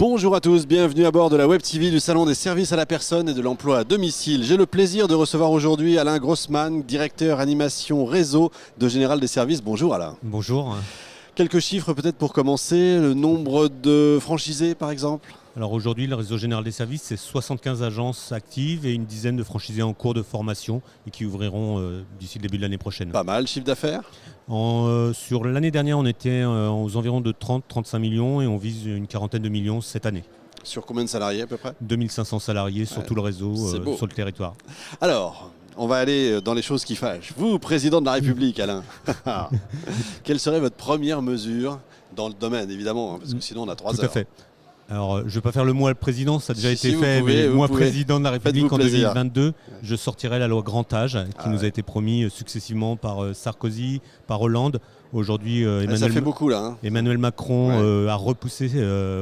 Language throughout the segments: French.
Bonjour à tous, bienvenue à bord de la Web TV du Salon des services à la personne et de l'emploi à domicile. J'ai le plaisir de recevoir aujourd'hui Alain Grossman, directeur animation réseau de Général des Services. Bonjour Alain. Bonjour. Quelques chiffres peut-être pour commencer, le nombre de franchisés par exemple? Alors aujourd'hui, le réseau Général des Services, c'est 75 agences actives et une dizaine de franchisés en cours de formation et qui ouvriront d'ici le début de l'année prochaine. Pas mal, chiffre d'affaires? Sur l'année dernière, on était aux environs de 30-35 millions et on vise une quarantaine de millions cette année. Sur combien de salariés à peu près? 2500 salariés sur tout le réseau, sur le territoire. Alors, on va aller dans les choses qui fâchent. Vous, président de la République, Alain, quelle serait votre première mesure dans le domaine, évidemment, parce que sinon on a 3 heures. Tout à fait. Alors, je ne vais pas faire le mois le président, ça a déjà été fait, mais moi, président de la République en plaisir. 2022, je sortirai la loi Grand Âge, qui nous a été promis successivement par Sarkozy, par Hollande. Aujourd'hui, ça fait beaucoup là. Hein. Emmanuel Macron a repoussé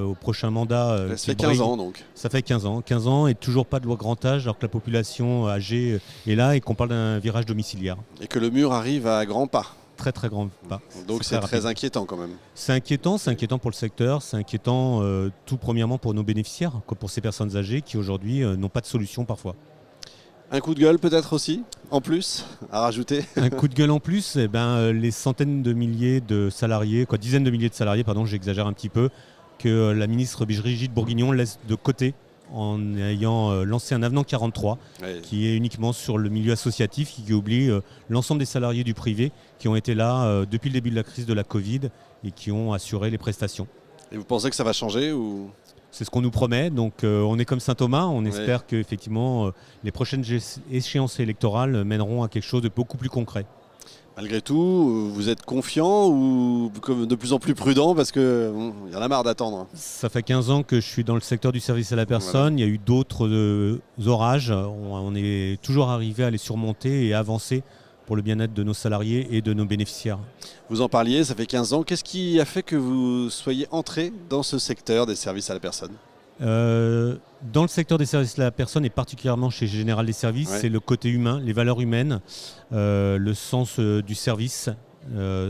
au prochain mandat. Ça fait 15 ans donc. Ça fait 15 ans et toujours pas de loi Grand Âge, alors que la population âgée est là et qu'on parle d'un virage domiciliaire. Et que le mur arrive à grands pas. Très grand pas. Donc c'est très inquiétant quand même. C'est inquiétant pour le secteur, c'est inquiétant tout premièrement pour nos bénéficiaires, pour ces personnes âgées qui aujourd'hui n'ont pas de solution parfois. Un coup de gueule peut-être aussi, en plus, à rajouter? Un coup de gueule en plus, les centaines de milliers de salariés, dizaines de milliers de salariés, pardon, j'exagère un petit peu, que la ministre Brigitte Bourguignon laisse de côté en ayant lancé un avenant 43 qui est uniquement sur le milieu associatif, qui oublie l'ensemble des salariés du privé qui ont été là depuis le début de la crise de la Covid et qui ont assuré les prestations. Et vous pensez que ça va changer ou... C'est ce qu'on nous promet, donc on est comme Saint-Thomas, on espère que effectivement, les prochaines échéances électorales mèneront à quelque chose de beaucoup plus concret. Malgré tout, vous êtes confiant ou de plus en plus prudent parce qu'il y en a marre d'attendre? Ça fait 15 ans que je suis dans le secteur du service à la personne, Il y a eu d'autres orages, on est toujours arrivé à les surmonter et avancer pour le bien-être de nos salariés et de nos bénéficiaires. Vous en parliez, ça fait 15 ans. Qu'est-ce qui a fait que vous soyez entré dans ce secteur des services à la personne? Dans le secteur des services à la personne et particulièrement chez Général des Services, c'est le côté humain, les valeurs humaines, le sens du service,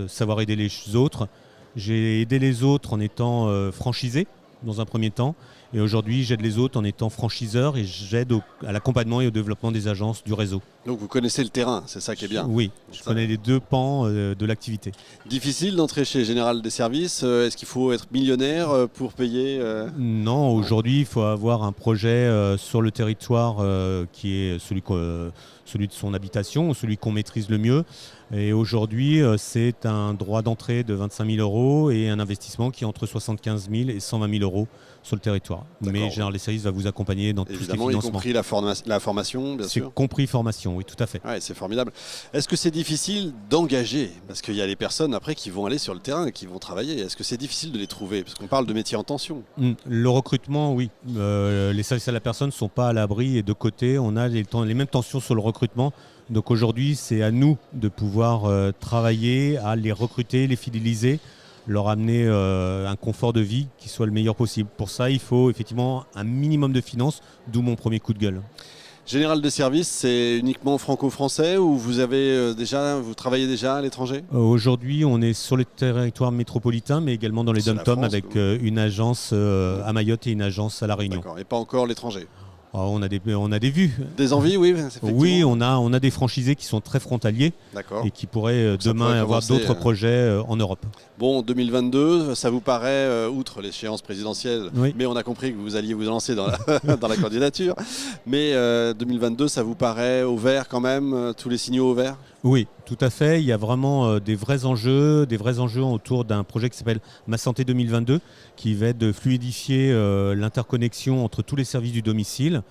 savoir aider les autres. J'ai aidé les autres en étant franchisé dans un premier temps et aujourd'hui j'aide les autres en étant franchiseur et j'aide à l'accompagnement et au développement des agences du réseau. Donc vous connaissez le terrain, c'est ça qui est bien? Oui, je connais les deux pans de l'activité. Difficile d'entrer chez Général des Services? Est-ce qu'il faut être millionnaire pour payer Non, aujourd'hui il faut avoir un projet sur le territoire qui est celui de son habitation, celui qu'on maîtrise le mieux. Et aujourd'hui, c'est un droit d'entrée de 25 000 € et un investissement qui est entre 75 000 et 120 000 € sur le territoire. Mais Général des Services va vous accompagner dans tous les financements. Évidemment, y compris la formation, bien sûr. C'est compris formation, oui, tout à fait. Ouais, c'est formidable. Est-ce que c'est difficile d'engager? Parce qu'il y a les personnes après qui vont aller sur le terrain, qui vont travailler. Est-ce que c'est difficile de les trouver? Parce qu'on parle de métiers en tension. Le recrutement, oui. Les services à la personne ne sont pas à l'abri et de côté, on a les mêmes tensions sur le recrutement. Donc aujourd'hui, c'est à nous de pouvoir travailler, à les recruter, les fidéliser, leur amener un confort de vie qui soit le meilleur possible. Pour ça, il faut effectivement un minimum de finances, d'où mon premier coup de gueule. Général des Services, c'est uniquement franco-français ou vous travaillez déjà à l'étranger? Aujourd'hui, on est sur le territoire métropolitain, mais également dans les dom-tom avec une agence à Mayotte et une agence à La Réunion. D'accord, et pas encore l'étranger? On a des vues. Des envies, oui. Oui, on a des franchisés qui sont très frontaliers et qui pourraient demain avoir d'autres projets en Europe. Bon, 2022, ça vous paraît, outre l'échéance présidentielle, mais on a compris que vous alliez vous lancer dans la candidature, mais 2022, ça vous paraît au vert quand même, tous les signaux au vert? Oui, tout à fait. Il y a vraiment des vrais enjeux autour d'un projet qui s'appelle Ma Santé 2022, qui va être de fluidifier l'interconnexion entre tous les services du domicile,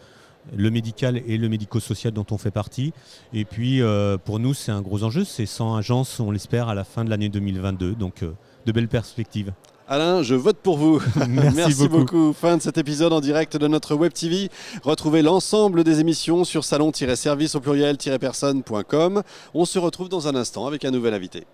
le médical et le médico-social dont on fait partie. Et puis, pour nous, c'est un gros enjeu. C'est 100 agences, on l'espère, à la fin de l'année 2022. Donc, de belles perspectives. Alain, je vote pour vous. Merci beaucoup. Fin de cet épisode en direct de notre Web TV. Retrouvez l'ensemble des émissions sur salon-service au pluriel-personne.com. On se retrouve dans un instant avec un nouvel invité.